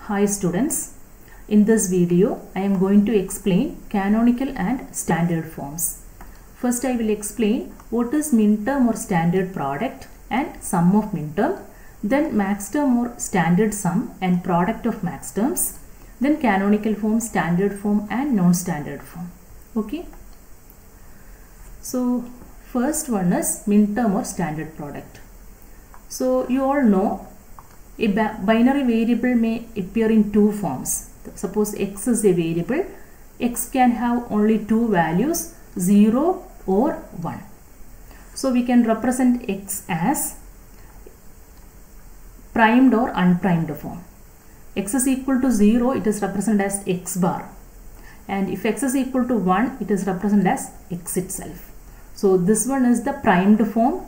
Hi students, in this video I am going to explain canonical and standard forms. First I will explain what is minterm or standard product and sum of minterm, then maxterm or standard sum and product of maxterms, then canonical form, standard form and non-standard form. Okay. So first one is minterm or standard product. So you all know a binary variable may appear in two forms. Suppose x is a variable, x can have only two values, 0 or 1. So we can represent x as primed or unprimed form. X is equal to 0, it is represented as x bar, and if x is equal to 1, it is represented as x itself. So this one is the primed form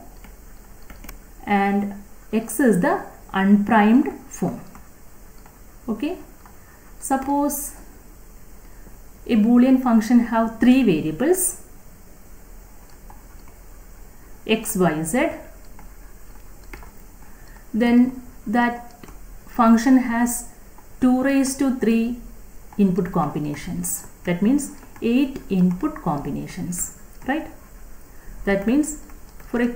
and x is the unprimed form. Okay. Suppose a Boolean function have three variables x, y, z. Then that function has 2 raised to 3 input combinations. That means 8 input combinations, right? That means for a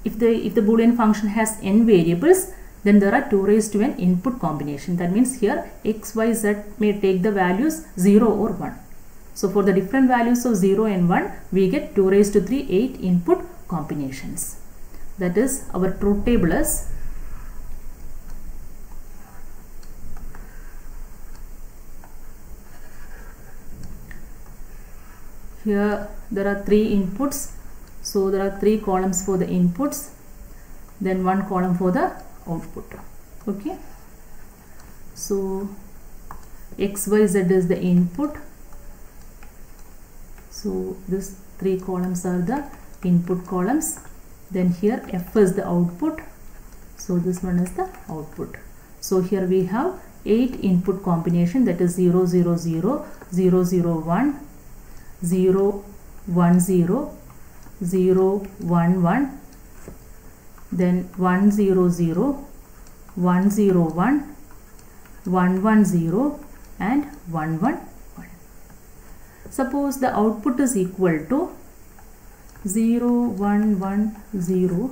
if the Boolean function has n variables, then there are 2 raised to n input combination. That means here x, y, z may take the values 0 or 1. So for the different values of 0 and 1, we get 2 raised to 3 8 input combinations. That is our truth table is here there are 3 inputs. So there are 3 columns for the inputs, then 1 column for the output. Okay. So x, y, z is the input. So this 3 columns are the input columns. Then here f is the output. So this one is the output. So here we have 8 input combination, that is 0, 0, 0, 0, 0, 1, 0, 1, 0, 0, 1, 1, then 1, 0, 0, 1, 0, 1, 1, 1, 0 and 1, 1, 1. Suppose the output is equal to 0, 1, 1, 0,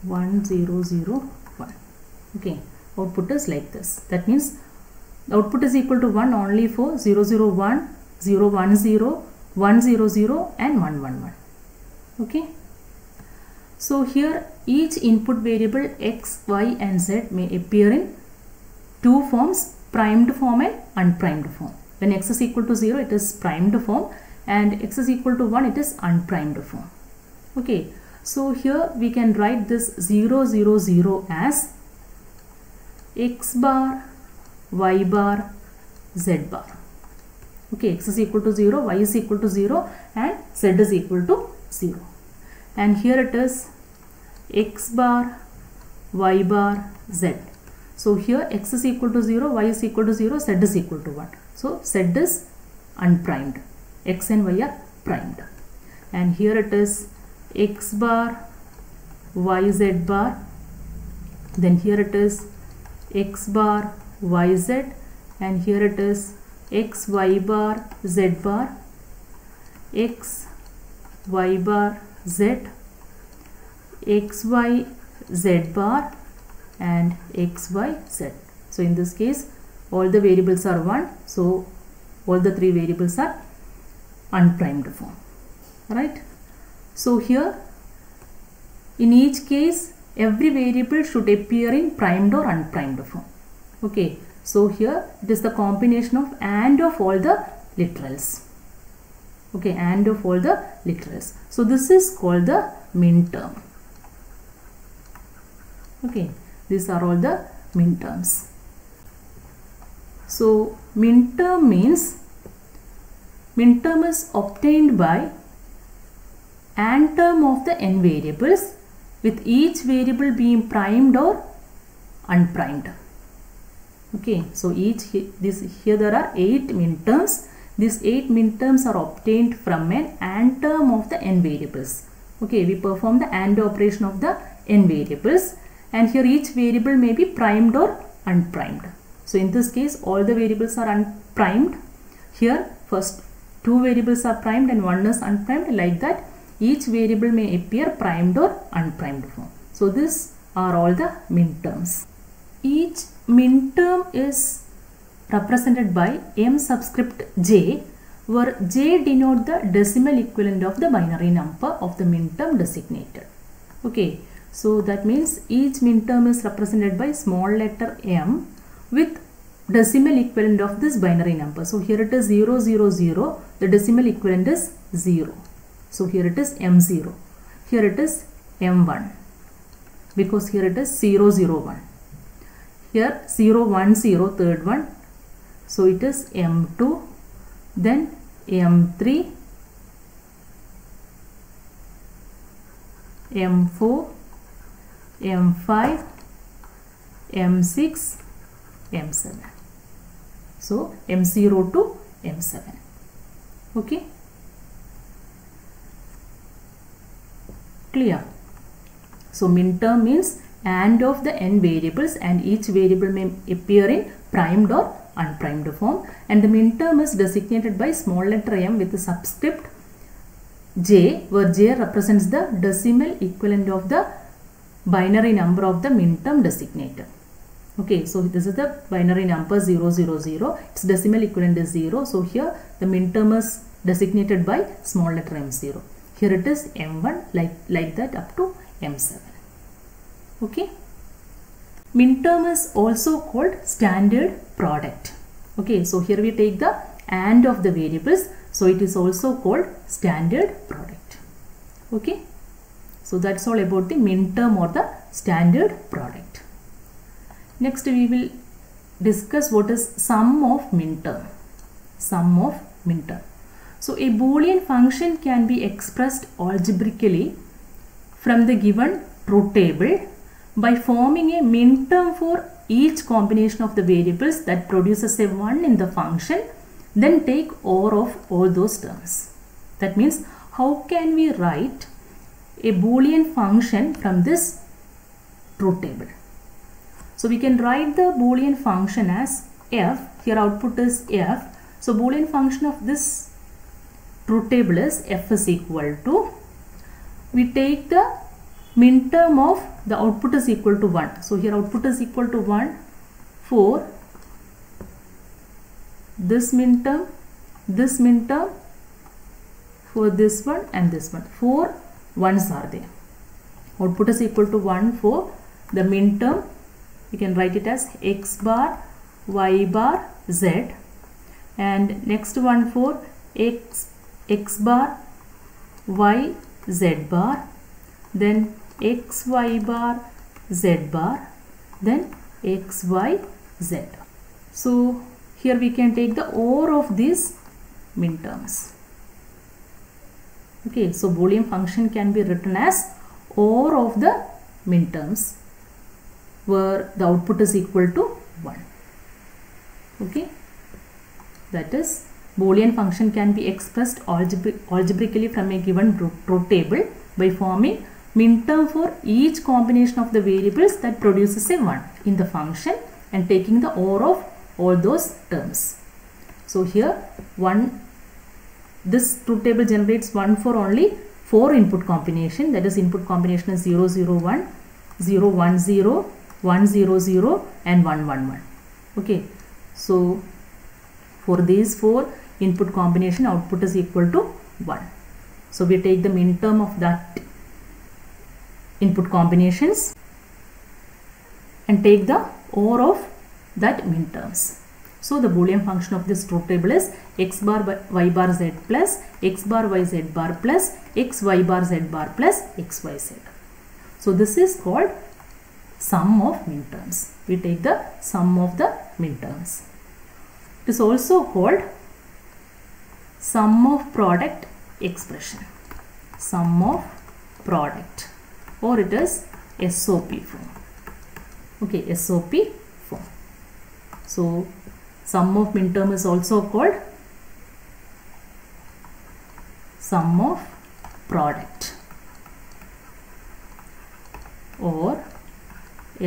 1, 0, 0, 1. Okay, output is like this. That means the output is equal to 1 only for 0, 0, 1, 0, 1, 0, 1, 0, 0 and 1, 1, 1. Okay. So here each input variable x, y and z may appear in two forms, primed form and unprimed form. When x is equal to 0, it is primed form, and x is equal to 1, it is unprimed form. Okay. So here we can write this 0, 0, 0 as x bar, y bar, z bar. Okay, x is equal to 0, y is equal to 0 and z is equal to 0. And here it is x bar, y bar, z. So here x is equal to 0, y is equal to 0, z is equal to 1. So z is unprimed. X and y are primed. And here it is x bar, y, z bar. Then here it is x bar, y, z. And here it is x, y bar, z bar, x, y bar, z, x, y, z bar and x, y, z. So in this case all the variables are 1. So all the 3 variables are unprimed form. Right. So here in each case every variable should appear in primed or unprimed form. Okay. So here it is the combination of and of all the literals. Okay, and of all the literals. So this is called the minterm. Okay, these are all the minterms. So minterm means minterm is obtained by and term of the n variables, with each variable being primed or unprimed. Okay, so here there are 8 minterms. These 8 minterms are obtained from an and term of the n variables. Okay, we perform the and operation of the n variables, and here each variable may be primed or unprimed. So in this case, all the variables are unprimed. Here, first 2 variables are primed and 1 is unprimed. Like that, each variable may appear primed or unprimed form. So these are all the minterms. Each minterm is represented by m subscript j, where j denote the decimal equivalent of the binary number of the minterm designated. Okay, so that means each minterm is represented by small letter m with decimal equivalent of this binary number. So here it is 0, 0, 0. The decimal equivalent is 0. So here it is m0. Here it is m1. Because here it is 0, 0, 1. Here 0, 1, 0, third one. So it is m2. Then m3. m4. m5. m6. m7. So m0 to m7. Okay. Clear? So minterm means AND of the n variables, and each variable may appear in primed or unprimed form, and the minterm is designated by small letter m with the subscript j, where j represents the decimal equivalent of the binary number of the minterm designated. Okay, so this is the binary number 0, 0, 0. Its decimal equivalent is 0. So here the minterm is designated by small letter m0. Here it is m1, like that up to m7. Okay. Minterm is also called standard product. Okay, so here we take the AND of the variables. So it is also called standard product. Okay. So that's all about the minterm or the standard product. Next we will discuss what is sum of minterm. Sum of minterm. So a Boolean function can be expressed algebraically from the given truth table by forming a minterm for each combination of the variables that produces a 1 in the function, then take OR of all those terms. That means, how can we write a Boolean function from this truth table? So we can write the Boolean function as f. Here output is f. So Boolean function of this truth table is f is equal to, we take the minterm of the output is equal to 1. So here output is equal to 1 for this minterm, for this one and this one. 4 ones are there. Output is equal to 1 for the minterm. We can write it as x bar, y bar, z, and next one for x bar, y, z bar, then x, y bar, z bar, then x, y, z. So here we can take the OR of these minterms. Okay, so Boolean function can be written as OR of the minterms, where the output is equal to 1. Okay, that is, Boolean function can be expressed algebraically from a given truth table by forming minterm for each combination of the variables that produces a 1 in the function and taking the OR of all those terms. So here this truth table generates 1 for only 4 input combination, that is input combination is 0, 0, 1, 0, 1, 0, 1, 0, 0 and 1, 1, 1. Okay, so for these 4 input combination, output is equal to 1. So we take the minterm of that input combinations and take the OR of that minterms. So the Boolean function of this truth table is x bar y bar z plus x bar y z bar plus x y bar z bar plus x y z. So this is called sum of minterms. We take the sum of the minterms. It is also called sum of product expression. Sum of product, or it is SOP form. Okay, SOP form. So sum of minterm is also called sum of product or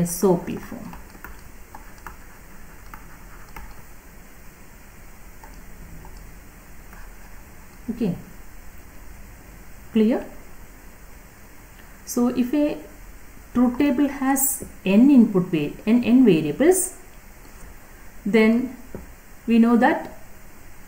SOP form. Okay, clear? So if a truth table has n variables, then we know that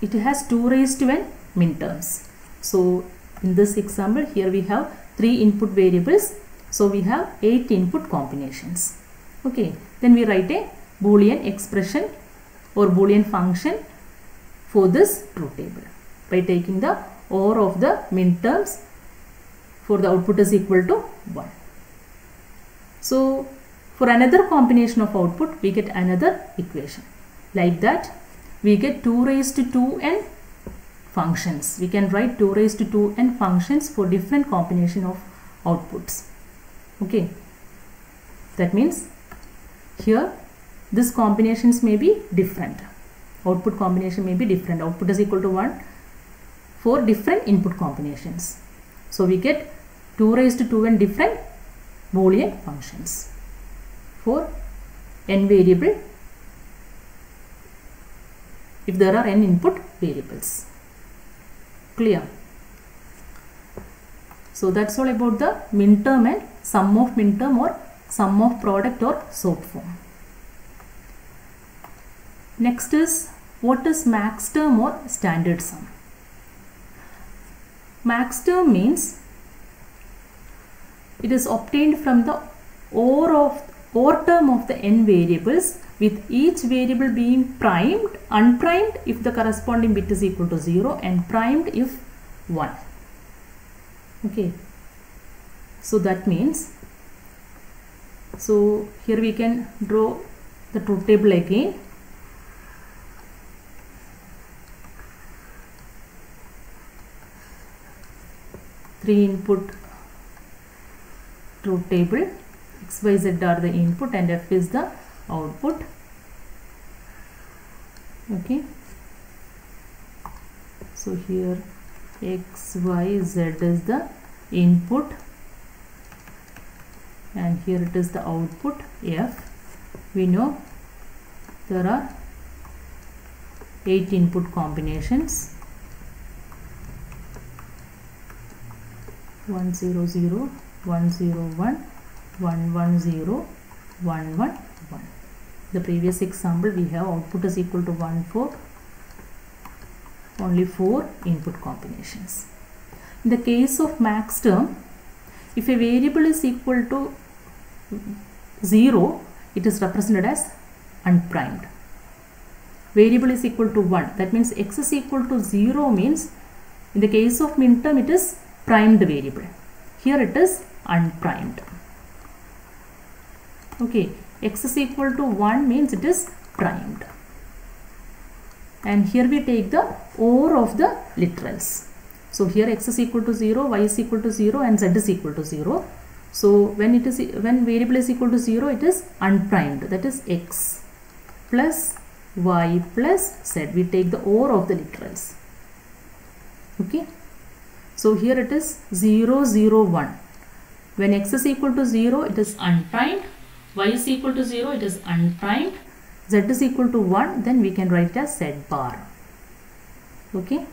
it has 2 raised to n minterms. So in this example, here we have 3 input variables, so we have 8 input combinations. Okay, then we write a Boolean expression or Boolean function for this truth table by taking the OR of the minterms for the output is equal to 1. So for another combination of output, we get another equation. Like that, we get 2 raised to 2n functions. We can write 2 raised to 2n functions for different combination of outputs. Okay, that means here this combinations may be different. Output combination may be different. Output is equal to 1 for different input combinations. So we get 2 raised to 2n different Boolean functions for n variable if there are n input variables. Clear? So that's all about the minterm and sum of minterm or sum of product or SOAP form. Next is, what is max term or standard sum? Max term means it is obtained from the OR term of the n variables, with each variable being primed, unprimed if the corresponding bit is equal to 0 and primed if 1. Okay, so that means, so here we can draw the truth table again. Three input truth table, x, y, z are the input and f is the output. Okay, so here x, y, z is the input and here it is the output f. We know there are 8 input combinations, 1 0 0, 1 0 1, 1 1 0, 1 1 1. The previous example we have output is equal to 1 4, only 4 input combinations. In the case of max term, if a variable is equal to 0, it is represented as unprimed. Variable is equal to 1, that means x is equal to 0 means in the case of minterm it is primed variable. Here it is unprimed. Okay, x is equal to 1 means it is primed. And here we take the OR of the literals. So here x is equal to 0, y is equal to 0 and z is equal to 0. So when variable is equal to 0, it is unprimed, that is x plus y plus z. We take the OR of the literals. Okay, so here it is 0 0 1. When x is equal to 0, it is unprimed, y is equal to 0, it is unprimed, z is equal to 1, then we can write it as z bar. Okay,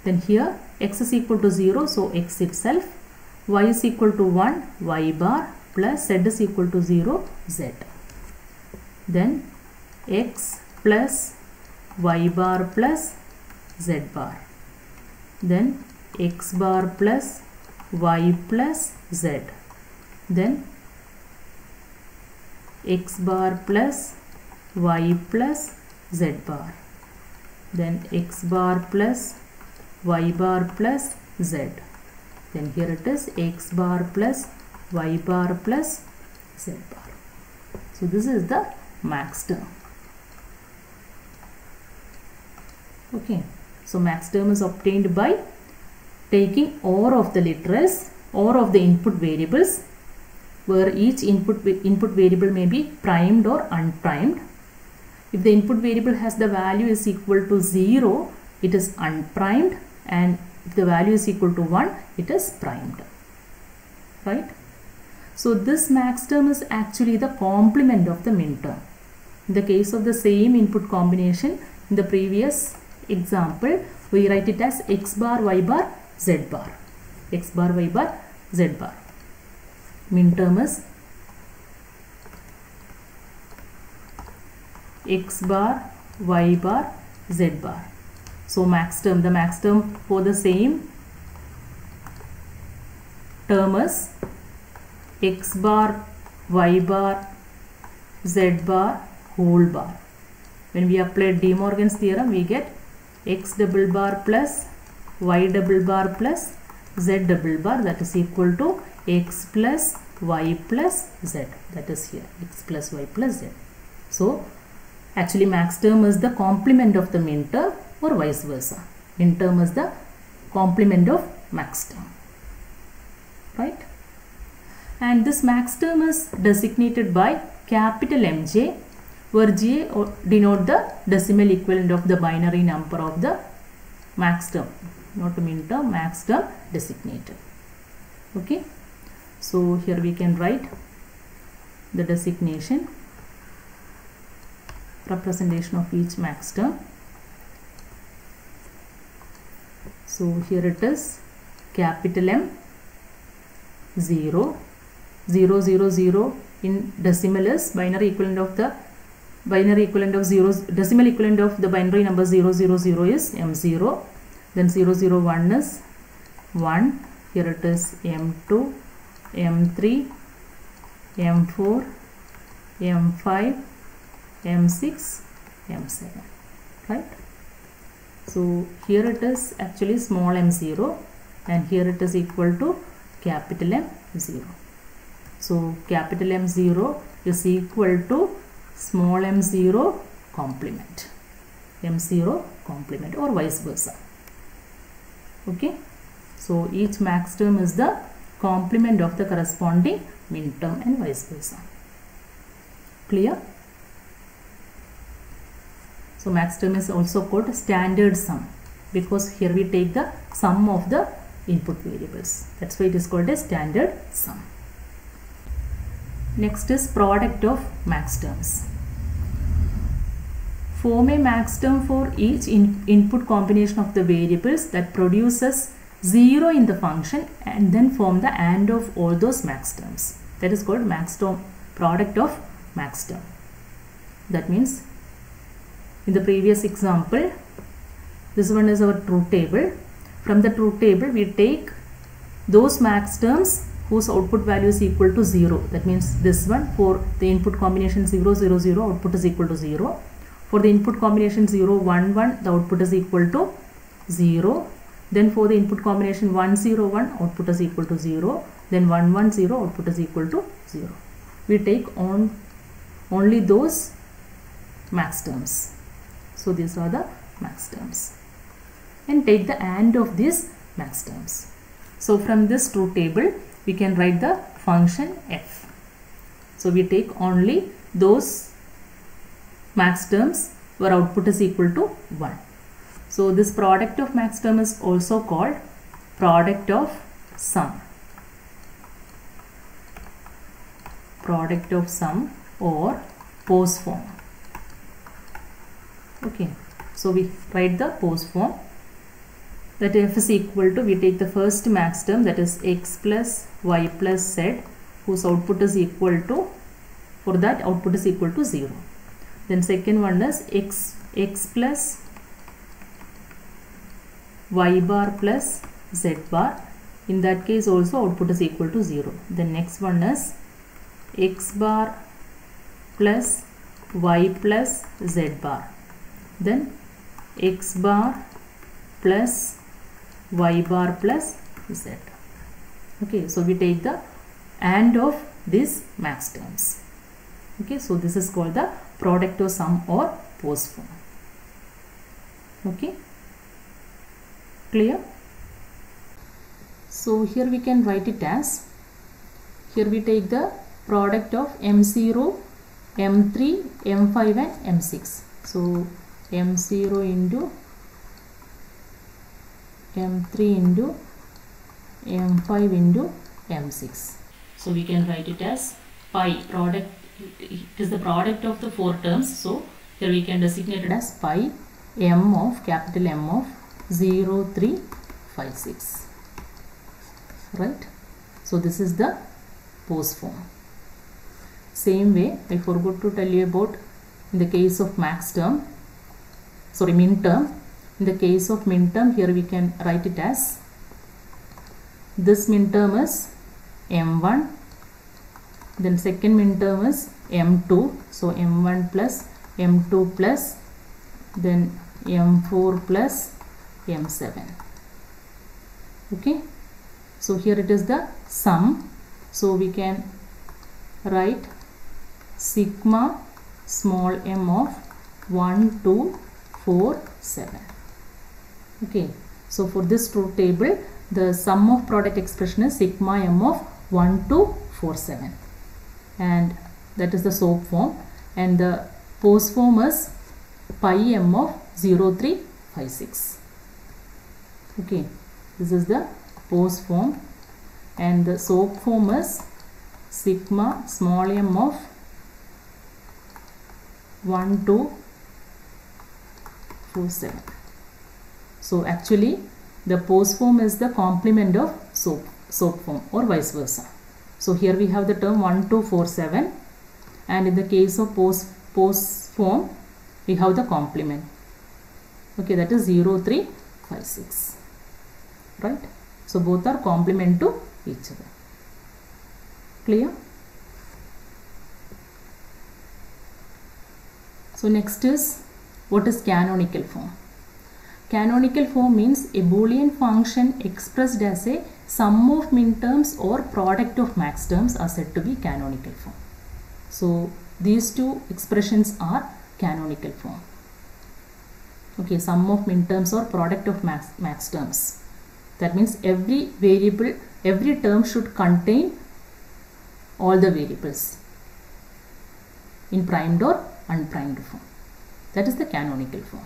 then here x is equal to 0, so x itself, y is equal to 1, y bar, plus z is equal to 0, z. Then x plus y bar plus z bar. Then x bar plus y plus z. Then x bar plus y plus z bar. Then x bar plus y bar plus z. Then here it is x bar plus y bar plus z bar. So this is the max term. Okay, so max term is obtained by taking OR of the literals, OR of the input variables, where each input variable may be primed or unprimed. If the input variable has the value is equal to 0, it is unprimed, and if the value is equal to 1, it is primed. Right? So this max term is actually the complement of the min term. In the case of the same input combination, in the previous example, We write it as x bar, y bar, z bar. X bar, y bar, z bar. Min term is x bar, y bar, z bar. So max term, the max term for the same term is x bar, y bar, z bar, whole bar. When we apply De Morgan's theorem, we get x double bar plus y double bar plus z double bar, that is equal to x plus y plus z. That is here, x plus y plus z. So actually max term is the complement of the min term or vice versa. Min term is the complement of max term. Right? And this max term is designated by capital MJ, where J denote the decimal equivalent of the binary number of the max term, not min term, max term designated. Okay, so here we can write the designation, representation of each max term. So here it is capital M 0, 0, 0, 0 in decimal is binary equivalent of the zeros, decimal equivalent of the binary number 0, 0, 0 is M0, then 0, 0, 1 is 1, here it is M2, M3, M4, M5, M6, M7, right? So here it is actually small m0 and here it is equal to capital M0. So capital M0 is equal to small m0 complement, m0 complement or vice versa. Okay, so each max term is the complement of the corresponding min term and vice versa. Clear? So max term is also called standard sum because here we take the sum of the input variables. That's why it is called a standard sum. Next is product of max terms. Form a max term for each input combination of the variables that produces 0 in the function and then form the AND of all those max terms. That is called max term, product of max term. That means in the previous example, this one is our truth table. From the truth table, we take those max terms whose output value is equal to 0. That means this one for the input combination 0, 0, 0, output is equal to 0. For the input combination 0, 1, 1, the output is equal to 0. Then for the input combination 1, 0, 1, output is equal to 0. Then 1, 1, 0, output is equal to 0. We take on only those max terms. So these are the max terms. And take the AND of these max terms. So from this truth table, we can write the function f. So we take only those max terms where output is equal to 1. So this product of max term is also called product of sum. Product of sum or pose form. Okay, so we write the pose form that f is equal to, we take the first max term, that is x plus y plus z, whose output is equal to, for that output is equal to 0. Then second one is x plus y bar plus z bar. In that case also output is equal to 0. Then next one is x bar plus y plus z bar. Then x bar plus y bar plus z. Okay, so we take the AND of these max terms. Okay, so this is called the product of sum or pose form. Okay, clear? So here we can write it as, here we take the product of M0, M3, M5 and M6. So M0 into M3 into M5 into M6. So we can write it as pi product. It is the product of the 4 terms. So here we can designate it as pi M of capital M of 0, 3, 5, 6. Right? So this is the pose form. Same way, I forgot to tell you about in the case of max term, sorry, min term. In the case of min term, here we can write it as, this min term is m1, then second min term is m2, so m1 plus m2 plus then m4 plus m7. Okay, so here it is the sum, so we can write sigma small m of 1, 2, 4, 7. Okay, so for this truth table, the sum of product expression is sigma m of 1, 2, 4, 7, and that is the SOAP form, and the pose form is pi m of 0, 3, 5, 6. Okay, this is the pose form, and the SOAP form is sigma small m of 1, 2, 4, 7. So actually the pose form is the complement of SOAP form, or vice versa. So here we have the term 1, 2, 4, 7, and in the case of pose form we have the complement. Okay, that is 0, 3, 5, 6. Right? So both are complement to each other. Clear? So next is, what is canonical form? Canonical form means a Boolean function expressed as a sum of minterms or product of max terms are said to be canonical form. So these two expressions are canonical form. Okay, sum of minterms or product of max terms. That means every variable, every term should contain all the variables in primed or unprimed form. That is the canonical form.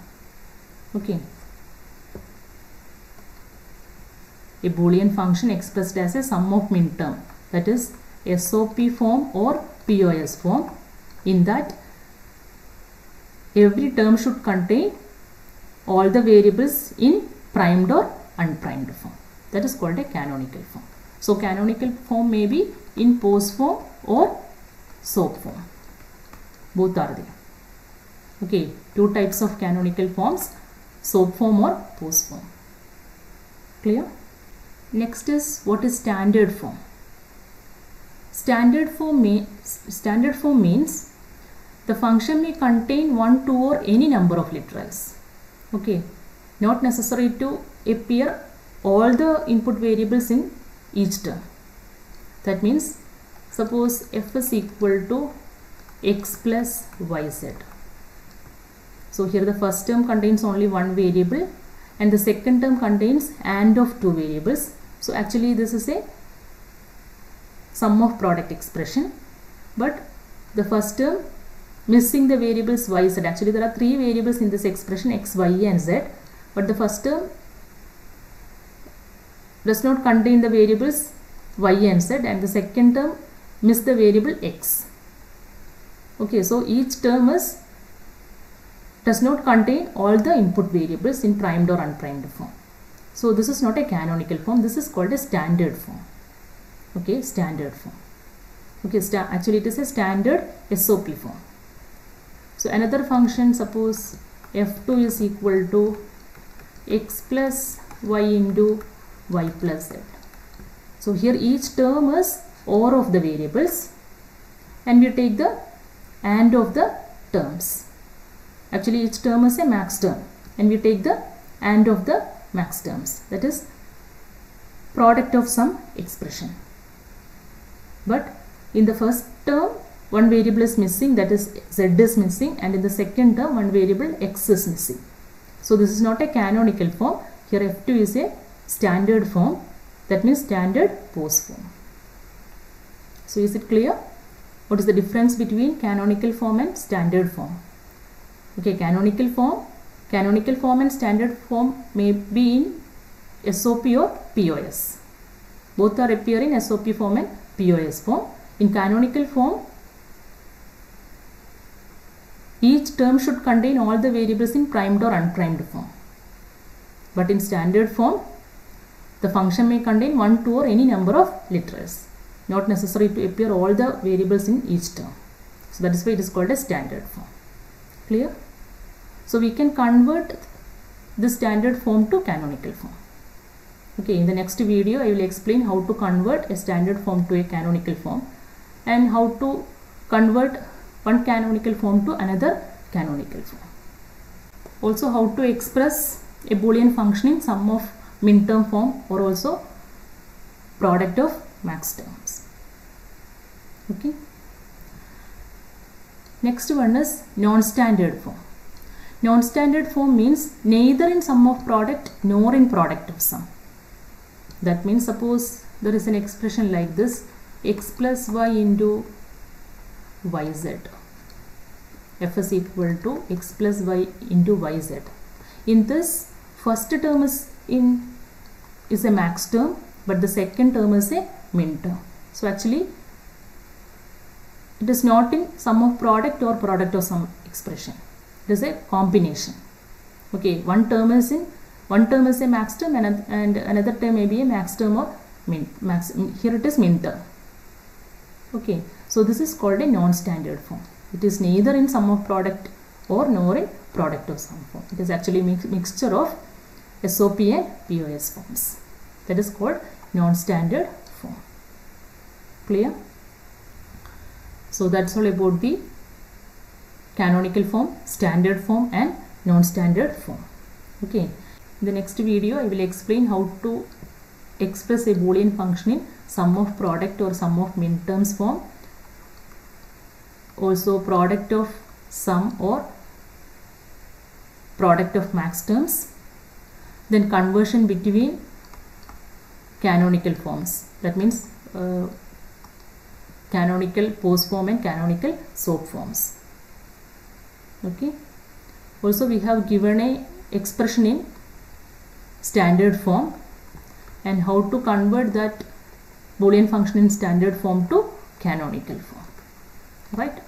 Okay. A Boolean function expressed as a sum of minterm, that is SOP form or POS form. In that, every term should contain all the variables in primed or unprimed form. That is called a canonical form. So canonical form may be in pose form or SOAP form. Both are there. Okay, two types of canonical forms, SOAP form or pose form. Clear? Next is, what is standard form? Standard form means the function may contain 1, 2 or any number of literals. Okay, not necessary to appear all the input variables in each term. That means, suppose f is equal to x plus yz. So here the first term contains only one variable and the second term contains AND of two variables. So actually this is a sum of product expression, but the first term missing the variables y, z. Actually there are three variables in this expression, x, y and z, but the first term does not contain the variables y and z, and the second term miss the variable x. Okay, so each term does not contain all the input variables in primed or unprimed form. So this is not a canonical form, this is called a standard form. Okay, standard form. Okay, actually it is a standard SOP form. So another function, suppose f2 is equal to x plus y into y plus z. So here each term is OR of the variables and we take the AND of the terms. Actually each term is a max term and we take the AND of the max terms, that is product of some expression. But in the first term one variable is missing, that is z is missing, and in the second term one variable x is missing. So this is not a canonical form. Here f2 is a standard form, that means standard pose form. So is it clear? What is the difference between canonical form and standard form? Okay, canonical form and standard form may be in SOP or POS. Both are appear in SOP form and POS form. In canonical form, each term should contain all the variables in primed or unprimed form. But in standard form, the function may contain 1, 2 or any number of literals. Not necessary to appear all the variables in each term. So that is why it is called a standard form. Clear? So we can convert the standard form to canonical form. Okay, in the next video I will explain how to convert a standard form to a canonical form and how to convert one canonical form to another canonical form. Also how to express a Boolean function in sum of min term form or also product of max terms. Okay. Next one is non-standard form. Non-standard form means neither in sum of product nor in product of sum. That means suppose there is an expression like this, x plus y into yz. F is equal to x plus y into yz. In this, first term is a max term, but the second term is a min term. So actually it is not in sum of product or product of sum expression. It is a combination. Okay, one term is a max term and another term may be a max term or max. Here it is min term. Okay, so this is called a non-standard form. It is neither in sum of product or nor in product of sum form. It is actually mixture of SOP and POS forms. That is called non-standard form. Clear? So that's all about the canonical form, standard form and non-standard form. Okay. In the next video I will explain how to express a Boolean function in sum of product or sum of min terms form. Also product of sum or product of max terms. Then conversion between canonical forms. That means canonical post form and canonical SOAP forms. Okay. Also we have given a expression in standard form and how to convert that Boolean function in standard form to canonical form. Right?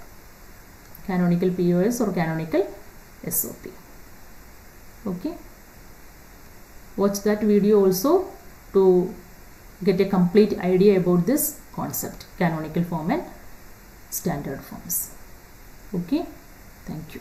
Canonical POS or canonical SOP. Okay. Watch that video also to get a complete idea about this concept, canonical form and standard forms. Okay. Thank you.